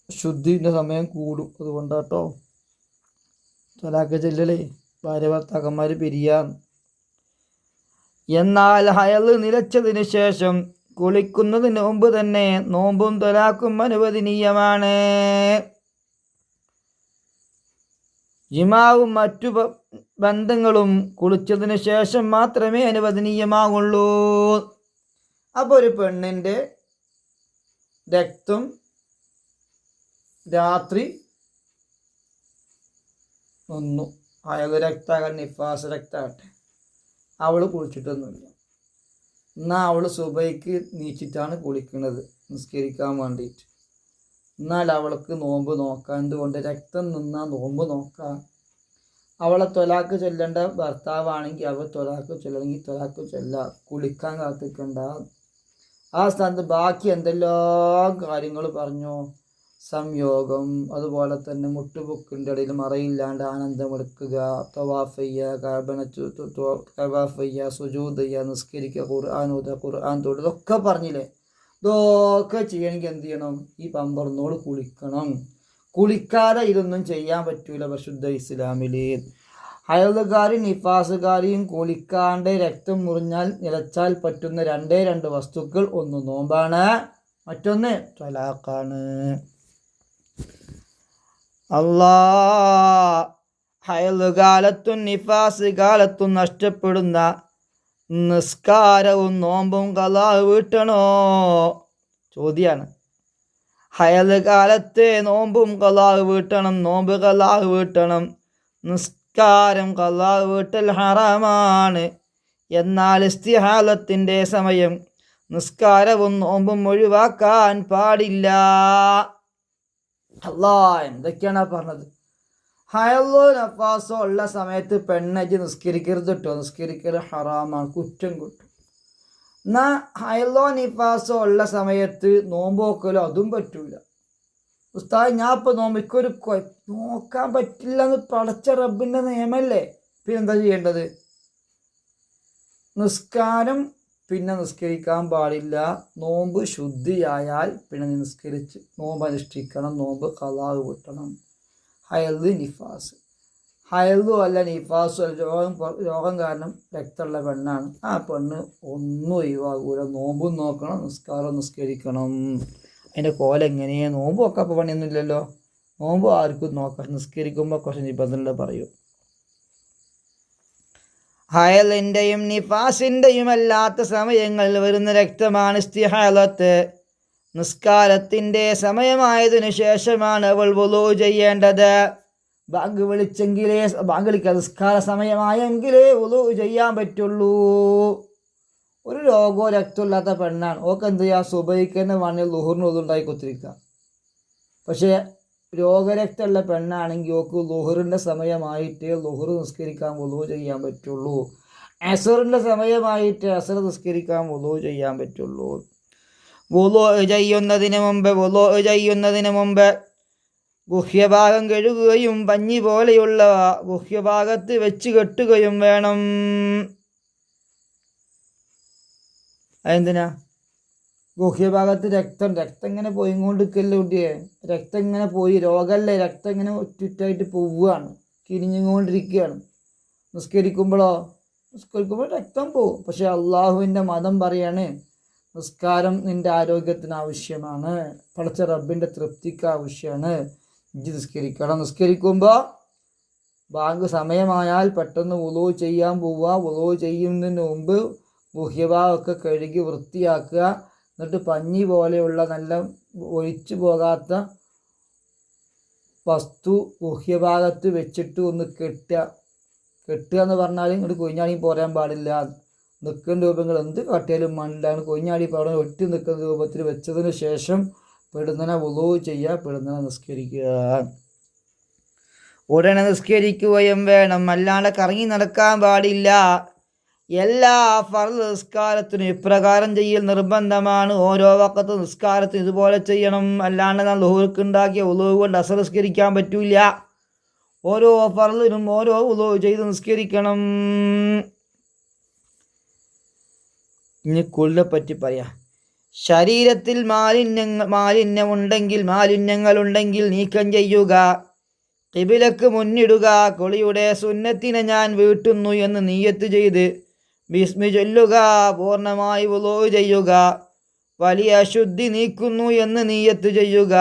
ശുദ്ധിൻ്റെ സമയം കൂടും. അതുകൊണ്ടാട്ടോ ത്വലാക്ക് ചൊല്ലലേ, ഭാര്യ ഭർത്താക്കന്മാർ പിരിയാൻ. എന്നാൽ ഹയൽ നിലച്ചതിന് ശേഷം കുളിക്കുന്നതിന് മുമ്പ് തന്നെ നോമ്പും ത്വലാക്കും അനുവദനീയമാണ്. ജിമാവും മറ്റു ബന്ധങ്ങളും കുളിച്ചതിന് ശേഷം മാത്രമേ അനുവദനീയമാകുള്ളൂ. അപ്പോൾ ഒരു പെണ്ണിൻ്റെ രക്തം രാത്രി ഒന്നു അയാൾ രക്താകട്ടെ, നിഫാസ് രക്താകട്ടെ, അവൾ കുളിച്ചിട്ടൊന്നുമില്ല. എന്നാൽ അവൾ സുബൈക്ക് നീച്ചിട്ടാണ് കുളിക്കുന്നത് നിസ്കരിക്കാൻ വേണ്ടിയിട്ട്. എന്നാൽ അവൾക്ക് നോമ്പ് നോക്കാം. എന്തുകൊണ്ട്? രക്തം നിന്നാൽ നോമ്പ് നോക്കാം. അവളെ ത്വലാക്ക് ചൊല്ലേണ്ട ഭർത്താവാണെങ്കിൽ അവൾ ത്വലാക്ക് ചൊല്ലണമെങ്കിൽ ത്വലാക്ക് ചൊല്ലാം, കുളിക്കാൻ കാത്തിക്കണ്ട. ആ സ്ഥാനത്ത് ബാക്കി എന്തെല്ലാം കാര്യങ്ങൾ പറഞ്ഞു, സംയോഗം, അതുപോലെ തന്നെ മുട്ടുപൊക്കിൻ്റെ ഇടയിൽ മറയില്ലാണ്ട് ആനന്ദമെടുക്കുക, തവാഫ് ചെയ്യുക, തവാഫ് ചെയ്യുക, സുജൂദ് ചെയ്യുക, നിസ്കരിക്കുക, ഖുർആൻ ഓതുക, ഖുർആൻ തൊടുക, ഇതൊക്കെ പറഞ്ഞില്ലേ? ഇതൊക്കെ ചെയ്യണമെങ്കിൽ എന്ത് ചെയ്യണം? ഈ പമ്പറന്നോട് കുളിക്കണം. കുളിക്കാതെ ഇതൊന്നും ചെയ്യാൻ പറ്റൂല പരിശുദ്ധ ഇസ്ലാമിൽ. ഹയലുകാരും നിഫാസുകാരിയും കുളിക്കാണ്ട് രക്തം മുറിഞ്ഞാൽ നിലച്ചാൽ പറ്റുന്ന രണ്ട് വസ്തുക്കൾ, ഒന്ന് നോമ്പാണ്, മറ്റൊന്ന് ത്വലാഖാണ്. ഹയലുകാലത്തും നിഫാസ് കാലത്തും നഷ്ടപ്പെടുന്ന നിസ്കാരവും നോമ്പും ഖളാ വീട്ടണോ? ചോദ്യമാണ്. ഹയല് കാലത്തെ നോമ്പും ഖളാ വീട്ടണം, നോമ്പ് ഖളാ വീട്ടണം. നിസ്കാരം ഖളാ വീട്ടൽ ഹറാമാണ്. എന്നാൽ ഇസ്തിഹാലത്തിൻ്റെ സമയം നിസ്കാരവും നോമ്പും ഒഴിവാക്കാൻ പാടില്ല. എന്തൊക്കെയാണ് പറഞ്ഞത്? ഹയലോ നഫാസോ ഉള്ള സമയത്ത് പെണ്ണജ് നിസ്കരിക്കരുത് കേട്ടോ. നിസ്കരിക്കൽ ഹറാമാണ്, കുറ്റം കിട്ടും. എന്നാൽ ഹയലോ നിഫാസോ ഉള്ള സമയത്ത് നോമ്പ് നോക്കലോ അതും പറ്റൂല. ഉസ്താദ് ഞാൻ ഇപ്പോൾ നോമ്പിക്കൊരു നോക്കാൻ പറ്റില്ല എന്ന് പടച്ച റബ്ബിൻ്റെ നിയമല്ലേ. പിന്നെ എന്താ ചെയ്യേണ്ടത്? നിസ്കാരം പിന്നെ നിസ്കരിക്കാൻ പാടില്ല. നോമ്പ് ശുദ്ധിയായാൽ പിന്നെ നിസ്കരിച്ച് നോമ്പ് അനുഷ്ഠിക്കണം, നോമ്പ് ഖളാ വീട്ടണം. ഹയല് നിഫാസ്, ഹയലും അല്ല നിഫാസും അല്ല, രോഗം കാരണം രക്തമുള്ള പെണ്ണാണ്. ആ പെണ്ണ് ഒന്നും ഒഴിവാകൂല. നോമ്പും നോക്കണം, നിസ്കാരം നിസ്കരിക്കണം. അതിൻ്റെ കോലം എങ്ങനെയാണ്? നോമ്പൊക്കെ അപ്പോൾ പണിയൊന്നുമില്ലല്ലോ. നോമ്പ് ആർക്കും നോക്കാം, നിസ്കരിക്കുമ്പോൾ കുറച്ച് നിബന്ധനകൾ പറയും. ഹയലിൻ്റെയും നിഫാസിൻ്റെയും അല്ലാത്ത സമയങ്ങളിൽ വരുന്ന രക്തമാണ് ഇസ്തിഹാലത്ത്. നിസ്കാരത്തിൻ്റെ സമയമായതിനു ശേഷമാണ് അവൾ വുളൂ ചെയ്യേണ്ടത്. ബാങ്ക് വിളിച്ചെങ്കിലേ, ബാങ്ക് വിളിക്കുക, നിസ്കാര സമയമായെങ്കിലേ വുളൂ ചെയ്യാൻ പറ്റുള്ളൂ. ഒരു രോഗമോ രക്തമില്ലാത്ത പെണ്ണാണ്, ഓക്ക് എന്ത് ചെയ്യുക? സുബഹിക്ക് തന്നെ വേണമെങ്കിൽ ളുഹറിന് ഒതുണ്ടായി കുത്തിരിക്കുക. പക്ഷേ രോഗരക്തമുള്ള പെണ്ണാണെങ്കിൽ ഓക്ക് ളുഹറിൻ്റെ സമയമായിട്ട് ളുഹർ നിസ്കരിക്കാൻ വുളൂ ചെയ്യാൻ പറ്റുള്ളൂ. അസറിൻ്റെ സമയമായിട്ട് അസർ നിസ്കരിക്കാൻ വുളൂ ചെയ്യാൻ പറ്റുള്ളൂ. വുളൂ ചെയ്യുന്നതിന് മുമ്പ് ഗുഹ്യഭാഗം കഴുകുകയും പഞ്ഞി പോലെയുള്ള ഗുഹ്യഭാഗത്ത് വെച്ച് കെട്ടുകയും വേണം. അതെന്തിനാ? ഗുഹ്യഭാഗത്ത് രക്തം ഇങ്ങനെ പോയിക്കൊണ്ടിരിക്കല്ലേ കുട്ടിയെ? രക്തം ഇങ്ങനെ പോയി, രോഗമല്ലേ, രക്തം ഇങ്ങനെ ചുറ്റായിട്ട് പോവുകയാണ്, കിരിഞ്ഞുകൊണ്ടിരിക്കുകയാണ്. നിസ്കരിക്കുമ്പോൾ രക്തം പോവും. പക്ഷെ അള്ളാഹുവിൻ്റെ മതം പറയാണ്, നിസ്കാരം നിൻ്റെ ആരോഗ്യത്തിന് ആവശ്യമാണ്, പടച്ച റബ്ബിൻ്റെ തൃപ്തിക്ക് ആവശ്യമാണ്, ഇജ്ജ് നിസ്കരിക്കണം. നിസ്കരിക്കുമ്പോൾ ബാങ്ക് സമയമായാൽ പെട്ടെന്ന് വുളൂ ചെയ്യാൻ പോവുക. വുളൂ ചെയ്യുന്നതിന് മുമ്പ് ഗുഹ്യഭാഗമൊക്കെ കഴുകി വൃത്തിയാക്കുക. എന്നിട്ട് പഞ്ഞി പോലെയുള്ള നല്ല ഒഴിച്ചു പോകാത്ത വസ്തു ഗുഹ്യഭാഗത്ത് വെച്ചിട്ട് ഒന്ന് കെട്ടുക എന്ന് പറഞ്ഞാൽ ഇങ്ങോട്ട് കൊഞ്ഞാടി പോരാൻ പാടില്ല. നിൽക്കുന്ന രൂപങ്ങൾ എന്ത് കാട്ടിയാലും മണ്ണിലാണ്. കൊഞ്ഞാടി പാടാൻ ഒറ്റ നിൽക്കുന്ന രൂപത്തിൽ വെച്ചതിന് ശേഷം പെടുന്നനെ വുളൂ ചെയ്യുക, പെടുന്നനെ നിസ്കരിക്കുക. ഉടനെ നിസ്കരിക്കുകയും വേണം, അല്ലാണ്ട് കറങ്ങി നടക്കാൻ പാടില്ല. എല്ലാ ഫർദ് നിസ്കാരത്തിനും ഇപ്രകാരം ചെയ്യൽ നിർബന്ധമാണ്. ഓരോ വഖത്ത് നിസ്കാരത്തിന് ഇതുപോലെ ചെയ്യണം. അല്ലാണ്ട് നാം ളുഹുർക്ക് ഉണ്ടാക്കിയ വുളൂ കൊണ്ട് അസർ നിസ്കരിക്കാൻ പറ്റൂല. ഓരോ ഫർദിനും ഓരോ വുളൂ ചെയ്ത് നിസ്കരിക്കണം. ഇനി കുളിനെ പറ്റി പറയാം. ശരീരത്തിൽ മാലിന്യങ്ങളുണ്ടെങ്കിൽ നീക്കം ചെയ്യുക. ഖിബിലക്ക് മുന്നിടുക. കുളിയുടെ സുന്നത്തിനെ ഞാൻ വീട്ടുന്നു എന്ന് നിയ്യത്ത് ചെയ്ത് ബിസ്മി ചൊല്ലുക. പൂർണ്ണമായി വുളൂ ചെയ്യുക. വലിയ അശുദ്ധി നീക്കുന്നു എന്ന് നിയ്യത്ത് ചെയ്യുക.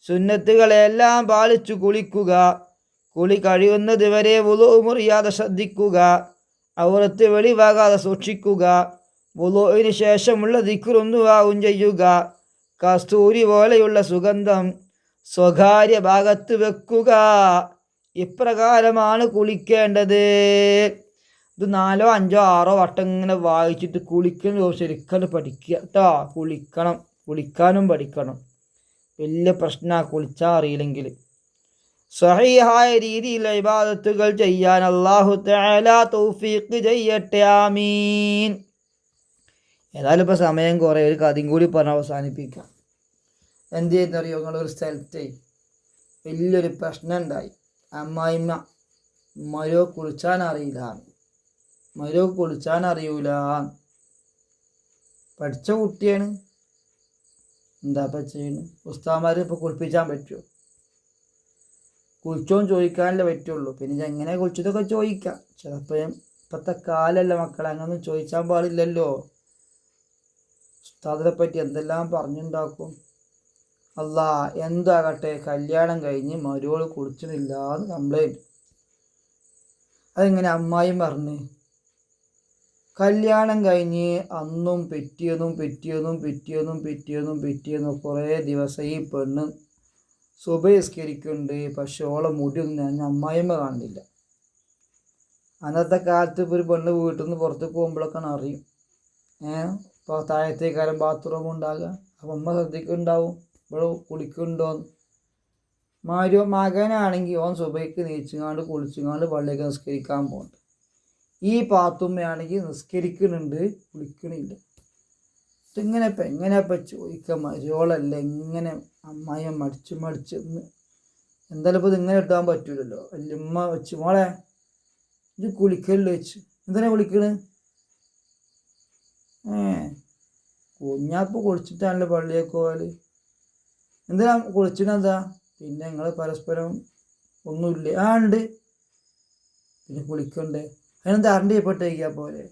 സുന്നത്തുകളെല്ലാം പാലിച്ചു കുളിക്കുക. കുളി കഴിയുന്നത് വരെ വുളൂ മുറിയാതെ ശ്രദ്ധിക്കുക. ഔറത്ത് വെളിവാകാതെ സൂക്ഷിക്കുക. വുളൂഇന് ശേഷമുള്ള ദിക്റും ദുആഉം ചെയ്യുക. കസ്തൂരി പോലെയുള്ള സുഗന്ധം സ്വകാര്യ ഭാഗത്ത് വെക്കുക. ഇപ്രകാരമാണ് കുളിക്കേണ്ടത്. ഇത് 4, 5, 6 വട്ടം ഇങ്ങനെ വായിച്ചിട്ട് കുളിക്കണം. ശരിക്കും പഠിക്കുക കേട്ടോ. കുളിക്കാനും പഠിക്കണം. വലിയ പ്രശ്നമാണ് കുളിച്ചാൽ അറിയില്ലെങ്കിൽ. സഹീഹായ രീതിയിൽ ഇബാദത്തുകൾ ചെയ്യാൻ അല്ലാഹു തആല തൗഫീഖ് ചെയ്യട്ടെ. ആമീൻ. ഏതായാലും ഇപ്പോൾ സമയം കുറേ, ഒരു കഥയും കൂടി പറഞ്ഞ് അവസാനിപ്പിക്കാം. എന്ത് ചെയ്യുന്നറിയോ, നിങ്ങളൊരു സ്ഥലത്ത് വലിയൊരു പ്രശ്നം ഉണ്ടായി. അമ്മായിമ്മ മരോ കുളിച്ചാൻ അറിയൂല. പഠിച്ച കുട്ടിയാണ്. എന്താ ഇപ്പം ചെയ്യുന്നത്? ഉസ്താദ്മാർ ഇപ്പോൾ കുളിപ്പിച്ചാൻ പറ്റുമോ? കുളിച്ചോന്ന് ചോദിക്കാനല്ലേ പറ്റുള്ളൂ. പിന്നെ എങ്ങനെ കുളിച്ചതൊക്കെ ചോദിക്കാം. ചിലപ്പോൾ ഇപ്പോഴത്തെ കാലല്ല മക്കളെ, അങ്ങനൊന്നും ചോദിച്ചാൻ പാടില്ലല്ലോ. ഉസ്താദിനെ പറ്റി എന്തെല്ലാം പറഞ്ഞുണ്ടാക്കും. അല്ലാ, എന്താകട്ടെ, കല്യാണം കഴിഞ്ഞ് മരുവോള് കുളിച്ചിട്ടില്ല എന്ന് കംപ്ലൈൻറ്റ്. അതെങ്ങനെ അമ്മായിയും പറഞ്ഞ്? കല്യാണം കഴിഞ്ഞ് അന്നും പിറ്റേന്നും കുറേ ദിവസം ഈ പെണ്ണ് സുബഹിസ്കരിക്കുന്നുണ്ട്. പക്ഷെ ഓളെ മുടിയൊന്നും ഞാൻ അമ്മായിമ്മ കാണില്ല. അന്നത്തെ കാലത്ത് ഇപ്പോൾ ഒരു പെണ്ണ് വീട്ടിൽ നിന്ന് പുറത്തേക്ക് പോകുമ്പോഴൊക്കെയാണ് അറിയും. ഇപ്പോൾ താഴത്തേക്കാരം ബാത്റൂം ഉണ്ടാകുക. അപ്പം അമ്മ ശ്രദ്ധിക്കുന്നുണ്ടാവും ഇവിടെ കുളിക്കുന്നുണ്ടോന്ന്. മകനാണെങ്കിൽ ഓൻ സുബഹിക്ക് നീച്ചിങ്ങാണ്ട് കുളിച്ചിങ്ങാണ്ട് പള്ളിയൊക്കെ നിസ്കരിക്കാൻ പോകുന്നുണ്ട്. ഈ പാത്തുമ്മയാണെങ്കിൽ നിസ്കരിക്കുന്നുണ്ട്, കുളിക്കണില്ല. ഇതിങ്ങനെ എങ്ങനെയപ്പം ചോദിക്കുക? മരോളല്ല ഇങ്ങനെ അമ്മായി മടിച്ച് എന്തായാലും ഇപ്പോൾ ഇതിങ്ങനെ ഇട്ടാൻ പറ്റൂലല്ലോ. വല്യമ്മ വെച്ച്, മോളെ ഇത് കുളിക്കല്ലോ വെച്ച്. എന്തിനാ കുളിക്കണ്? കുഞ്ഞാപ്പ് കുളിച്ചിട്ടാണല്ലോ പള്ളിയൊക്കെ പോയാല്. എന്തിനാ കുളിച്ചിനെന്താ? പിന്നെ നിങ്ങൾ പരസ്പരം ഒന്നുമില്ലേ? ഉണ്ട്. പിന്നെ കുളിക്കണ്ടേ? അതിനെന്താ അരണ്ട് ചെയ്യപ്പെട്ട് കഴിക്കാൻ പോലെ?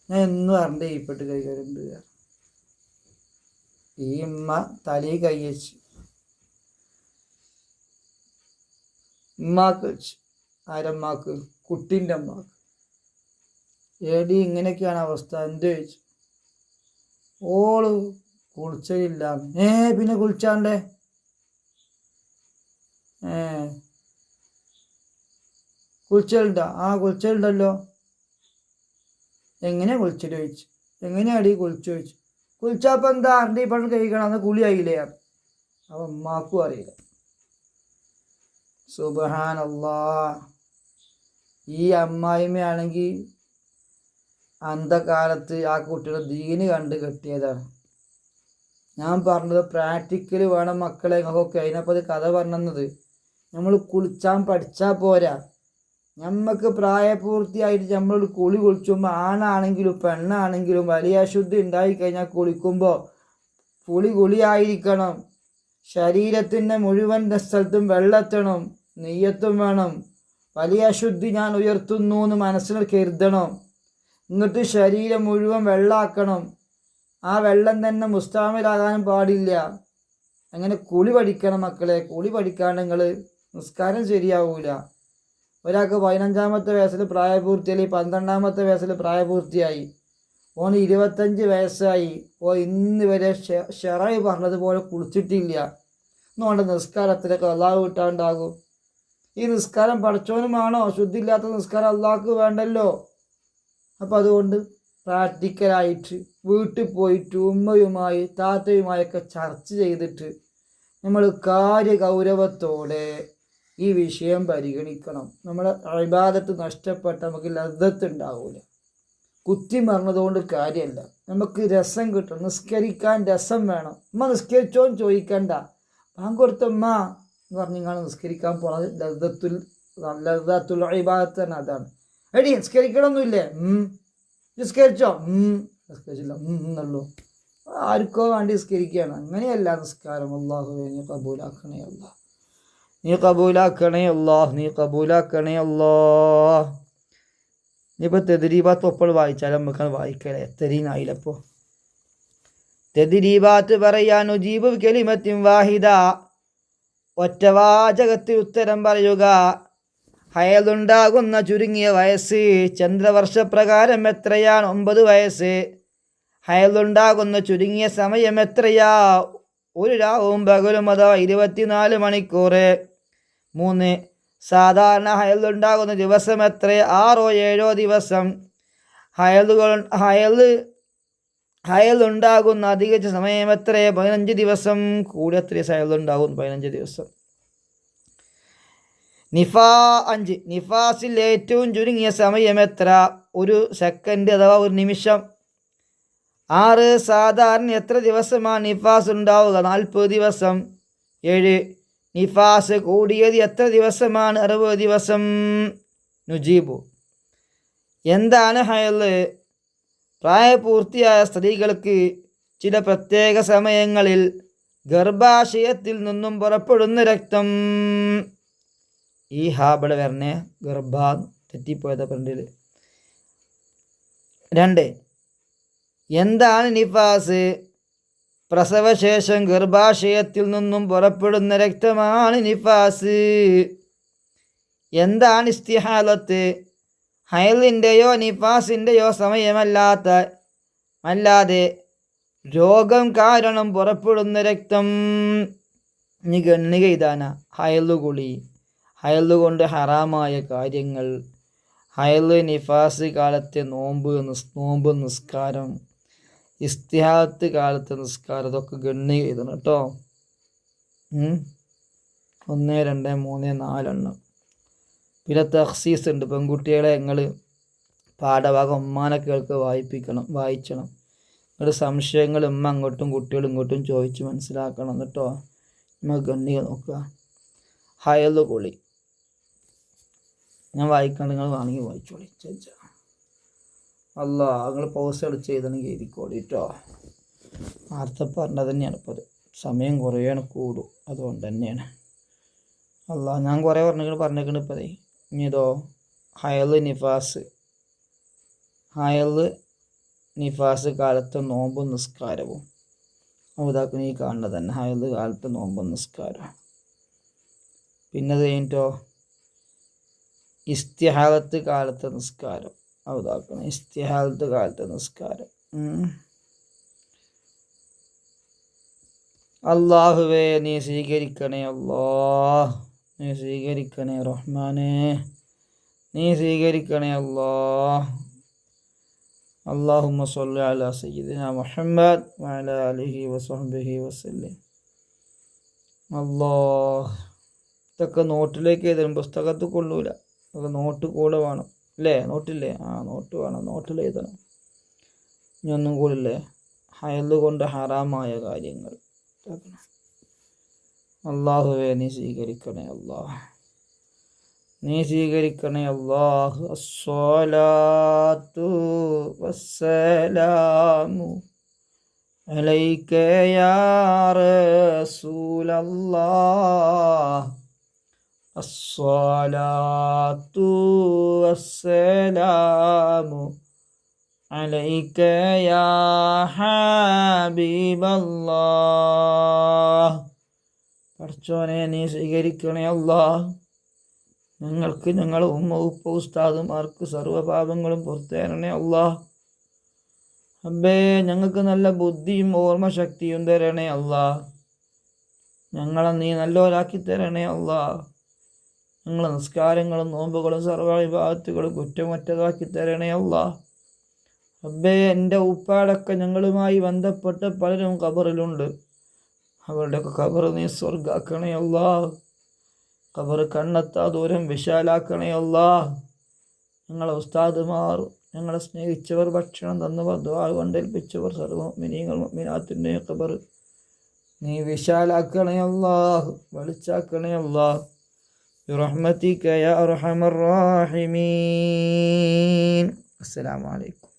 ഞാൻ എന്നും അരണ്ട് ചെയ്യപ്പെട്ട് കഴിക്കാറുണ്ട്. ഈ ഉമ്മ തലയിൽ കൈവച്ച് ഉമ്മാക്ക് വെച്ച്. ആരമ്മാക്ക്? കുട്ടീൻ്റെ അമ്മാക്ക്. ഏടി ഇങ്ങനെയൊക്കെയാണ് അവസ്ഥ. എന്ത് ചോദിച്ചു? ഓള് കുളിച്ചില്ല. പിന്നെ കുളിച്ചാണ്ടേ? കുളിച്ചലുണ്ടോ? കുളിച്ചലുണ്ടല്ലോ. എങ്ങനെയാ കുളിച്ചത് ചോദിച്ചു. എങ്ങനെയാടി കുളിച്ചു ചോദിച്ചു. കുളിച്ചപ്പോൾ എന്താ അരണ്ടി പണം കഴിക്കണം, അന്ന് കുളി ആയില്ലേ? അപ്പം അമ്മാക്കും അറിയില്ല. സുബ്ഹാനല്ലാഹ്. ഈ അമ്മായിമ്മയാണെങ്കിൽ അന്ധകാലത്ത് ആ കുട്ടിയുടെ ദീന് കണ്ട് കെട്ടിയതാണ്. ഞാൻ പറഞ്ഞത് പ്രാക്ടിക്കൽ വേണം മക്കളെ ഞങ്ങൾക്കൊക്കെ. അതിനപ്പോൾ കഥ പറഞ്ഞത് നമ്മൾ കുളിച്ചാൻ പഠിച്ചാൽ പോരാ. നമുക്ക് പ്രായപൂർത്തിയായിട്ട് നമ്മളൊരു കുളിക്കുമ്പോൾ ആണാണെങ്കിലും പെണ്ണാണെങ്കിലും വലിയ അശുദ്ധി ഉണ്ടായിക്കഴിഞ്ഞാൽ കുളിക്കുമ്പോൾ കുളിയായിരിക്കണം. ശരീരത്തിൻ്റെ മുഴുവൻ സ്ഥലത്തും വെള്ളെത്തണം. നെയ്യത്തും വേണം. വലിയ അശുദ്ധി ഞാൻ ഉയർത്തുന്നു എന്ന് മനസ്സിൽ കരുതണം. എന്നിട്ട് ശരീരം മുഴുവൻ വെള്ളമാക്കണം. ആ വെള്ളം തന്നെ മുസ്താമിലാകാനും പാടില്ല. അങ്ങനെ കുളി പഠിക്കണം മക്കളെ. കുളി പഠിക്കാണ്ട് നിങ്ങൾ നിസ്കാരം ശരിയാവൂല. ഒരാൾക്ക് 15-ാമത്തെ വയസ്സിൽ പ്രായപൂർത്തിയായി, 12-ാമത്തെ വയസ്സിൽ പ്രായപൂർത്തിയായി, ഓന് 25 വയസ്സായി. ഇന്ന് വരെ ഷെറായി പറഞ്ഞതുപോലെ കുളിച്ചിട്ടില്ല. എന്നുകൊണ്ട് നിസ്കാരത്തിലൊക്കെ അള്ളാഹു വിട്ടാണ്ടാകും. ഈ നിസ്കാരം പഠിച്ചവനുമാണോ? ശുദ്ധിയില്ലാത്ത നിസ്കാരം അള്ളാഹ്ക്ക് വേണ്ടല്ലോ. അപ്പം അതുകൊണ്ട് പ്രാക്ടിക്കലായിട്ട് വീട്ടിൽ പോയിട്ട് ഉമ്മയുമായി താത്തയുമായൊക്കെ ചർച്ച ചെയ്തിട്ട് നമ്മൾ കാര്യഗൗരവത്തോടെ ഈ വിഷയം പരിഗണിക്കണം. നമ്മുടെ ഇബാദത്ത് നഷ്ടപ്പെട്ട നമുക്ക് ലദ്ദത്ത് ഉണ്ടാവില്ല. കുത്തി മറന്നതുകൊണ്ട് കാര്യമല്ല. നമുക്ക് രസം കിട്ടണം. നിസ്കരിക്കാൻ രസം വേണം. ഉമ്മ നിസ്കരിച്ചോന്ന് ചോദിക്കണ്ട. കൊടുത്തമ്മ എന്ന് പറഞ്ഞാൽ നിസ്കരിക്കാൻ പോണത് ലദ്ദത്തുൽ ഇബാദത്ത് തന്നെ അതാണ്. എടി നിസ്കരിക്കണമൊന്നുമില്ലേ? നിസ്കരിച്ചോ? നിസ്കരിച്ചില്ല എന്നുള്ളൂ. ആർക്കോ വേണ്ടി നിസ്കരിക്കുകയാണ്. അങ്ങനെയല്ല നിസ്കാരം. അല്ലാഹുവേ നീ കബൂലാക്കണേ അല്ലാ, നീ കബൂലാക്കണേ അല്ലാ, നീ കബൂലാക്കണേ അല്ലാ. ഇനിയിപ്പോൾ തെദ്രീബാത്ത് ഒപ്പോൾ വായിച്ചാലും നമുക്ക് വായിക്കലേ തെരീനായില്ലപ്പോൾ. തെദ്രീബാത്ത് പറയാൻ ഉജീബു കലിമത്തിൻ വാഹിദ, ഒറ്റവാചകത്തിൽ ഉത്തരം പറയുക. ഹയലുണ്ടാകുന്ന ചുരുങ്ങിയ വയസ്സ് ചന്ദ്രവർഷപ്രകാരം എത്രയാണ്? 9 വയസ്സ്. ഹയലുണ്ടാകുന്ന ചുരുങ്ങിയ സമയം എത്രയാ? ഒരു രാവും പകലും അഥവാ 24 മണിക്കൂർ. 3. സാധാരണ ഹയലുണ്ടാകുന്ന ദിവസം എത്ര? 6 7 ദിവസം. ഹയലുണ്ടാകുന്ന അധിക സമയം എത്ര? 15 ദിവസം. കൂടി എത്ര ഹയലുണ്ടാകും? 15 ദിവസം. 5. നിഫാസിൽ ഏറ്റവും ചുരുങ്ങിയ സമയം എത്ര? 1 സെക്കൻഡ് അഥവാ 1 നിമിഷം. 6. സാധാരണ എത്ര ദിവസമാണ് നിഫാസ് ഉണ്ടാവുക? 40 ദിവസം. 7. നിഫാസ് കൂടിയത് എത്ര ദിവസമാണ്? 60 ദിവസം. നുജീബു, എന്താണ് ഹയല്? പ്രായപൂർത്തിയായ സ്ത്രീകൾക്ക് ചില പ്രത്യേക സമയങ്ങളിൽ ഗർഭാശയത്തിൽ നിന്നും പുറപ്പെടുന്ന രക്തം. ഈ ഹാബിടെ വരണേ ഗർഭ തെറ്റിപ്പോയത് ഫ്രണ്ടിൽ. 2. എന്താണ് നിഫാസ്? പ്രസവശേഷം ഗർഭാശയത്തിൽ നിന്നും പുറപ്പെടുന്ന രക്തമാണ് നിഫാസ്. എന്താണ് ഇസ്തിഹാലത്ത്? ഹയലിൻ്റെയോ നിഫാസിൻ്റെയോ സമയമല്ലാതെ രോഗം കാരണം പുറപ്പെടുന്ന രക്തം. ഗണ്ണിക ഇതാണ് ഹയലുകുളി, ഹയലുകൊണ്ട് ഹറാമായ കാര്യങ്ങൾ, ഹയല് നിഫാസ് കാലത്തെ നോമ്പ് നിസ്കാരം, ഇസ്തിഹാത്ത് കാലത്തെ നിസ്കാരം, ഇതൊക്കെ ഗണ്ണിക എഴുതണം കേട്ടോ. 1 2 3 4 എണ്ണം. പിന്നെ തഖ്സീസ് ഉണ്ട്. പെൺകുട്ടികളെ നിങ്ങൾ പാഠഭാഗം ഉമ്മാനെ കേൾക്ക് വായിച്ചണം. നിങ്ങളുടെ സംശയങ്ങൾ ഉമ്മ അങ്ങോട്ടും കുട്ടികൾ ഇങ്ങോട്ടും ചോദിച്ച് മനസ്സിലാക്കണം കേട്ടോ. നമ്മൾ ഗണ്ണിക നോക്കുക. ഹയല് കുളി ഞാൻ വായിക്കാണ്ട് നിങ്ങൾ വേണമെങ്കിൽ വായിച്ചോളി. അല്ല നിങ്ങൾ പൗസ് അടിച്ച് എഴുതണമെങ്കിൽ എഴുതിക്കോളി കേട്ടോ. നേരത്തെ പറഞ്ഞത് തന്നെയാണ്. ഇപ്പോൾ സമയം കുറേയാണ് കൂടും, അതുകൊണ്ട് തന്നെയാണ്. അല്ല ഞാൻ കുറേ പറഞ്ഞേക്കണ് ഇപ്പോൾ. ഇനി ഇതോ ഹയല് നിഫാസ് കാലത്തെ നോമ്പും നിസ്കാരവും ഇതാക്കുന്ന ഈ കാണുന്നത് തന്നെ. ഹയല് കാലത്തെ നോമ്പും നിസ്കാരം. പിന്നെ അത് കഴിഞ്ഞിട്ടോ ഇസ്തിഹാലത്ത് കാലത്തെ നിസ്കാരം ഇതാക്കണം. ഇസ്തിഹാലത്ത് കാലത്തെ നിസ്കാരം. അല്ലാഹുവേ നീ സ്വീകരിക്കണേ അല്ലാഹ്, നീ സ്വീകരിക്കണേ റഹ്മാനേ, നീ സ്വീകരിക്കണേ അല്ലാഹ്. അല്ലാഹുമ്മ സ്വല്ലി അലാ സയ്യിദിനാ മുഹമ്മദ് വഅലാ ആലിഹി വസഹ്ബിഹി വസല്ലം. അല്ലാഹ് ഇതൊക്കെ നോട്ടിലേക്ക് എഴുതണം, പുസ്തകത്തിൽ കൊള്ളൂല. അതൊക്കെ നോട്ട് കൂടെ വേണം അല്ലേ? നോട്ടില്ലേ? നോട്ട് വേണം, നോട്ടിൽ എഴുതണം. ഇനി ഒന്നും കൂടി ഇല്ലേ, ഹയല് കൊണ്ട് ഹറാമായ കാര്യങ്ങൾ. അല്ലാഹുവേ നീ സ്വീകരിക്കണേ അല്ലാഹ്, നീ സ്വീകരിക്കണേ അല്ലാഹ്. അസ്സലാത്തു വസ്സലാമു അലൈക യാ റസൂലല്ലാഹ്. അസ്സലാത്തു വസ്സലാമു അലൈക യാ ഹബീബല്ലാഹ്. പഠിച്ചോനെ നീ സ്വീകരിക്കണേ അല്ലാഹ്. ഞങ്ങൾക്ക് ഞങ്ങളെ ഉമ്മ ഉപ്പ ഉസ്താദുമാർക്ക് സർവ്വപാപങ്ങളും പുറത്തേരണേ അല്ലാഹ്. അബ്ബേ ഞങ്ങൾക്ക് നല്ല ബുദ്ധിയും ഓർമ്മശക്തിയും തരണേ അല്ലാഹ്. ഞങ്ങളെ നീ നല്ലവരാക്കി തരണേ അല്ലാഹ്. ഞങ്ങളെ നിസ്കാരങ്ങളും നോമ്പുകളും സർവ്വ ഇബാദത്തുകളും കുറ്റമറ്റതാക്കി തരണേ അല്ലാഹ്. റബ്ബേ, എൻ്റെ ഉപ്പാടൊക്കെ ഞങ്ങളുമായി ബന്ധപ്പെട്ട് പലരും ഖബറിലുണ്ട്. അവരുടെയൊക്കെ ഖബർ നീ സ്വർഗാക്കണേ അല്ലാ. ഖബർ കണ്ണെത്താ ദൂരം വിശാലാക്കണേ അല്ലാ. ഞങ്ങളെ ഉസ്താദുമാർ, ഞങ്ങളെ സ്നേഹിച്ചവർ, ഭക്ഷണം തന്നവർ, ദുആ കൊണ്ടേൽപ്പിച്ചവർ, സർവ്വ മുഅ്മിനീങ്ങൾ മുഅ്മിനാത്തിൻ്റെ ഖബർ നീ വിശാലാക്കണേ അല്ലാ, വെളിച്ചാക്കണേ അല്ലാ. ബിറഹ്മതിക യാ അർഹമർ റാഹിമീൻ. അസ്സലാമു അലൈക്കും.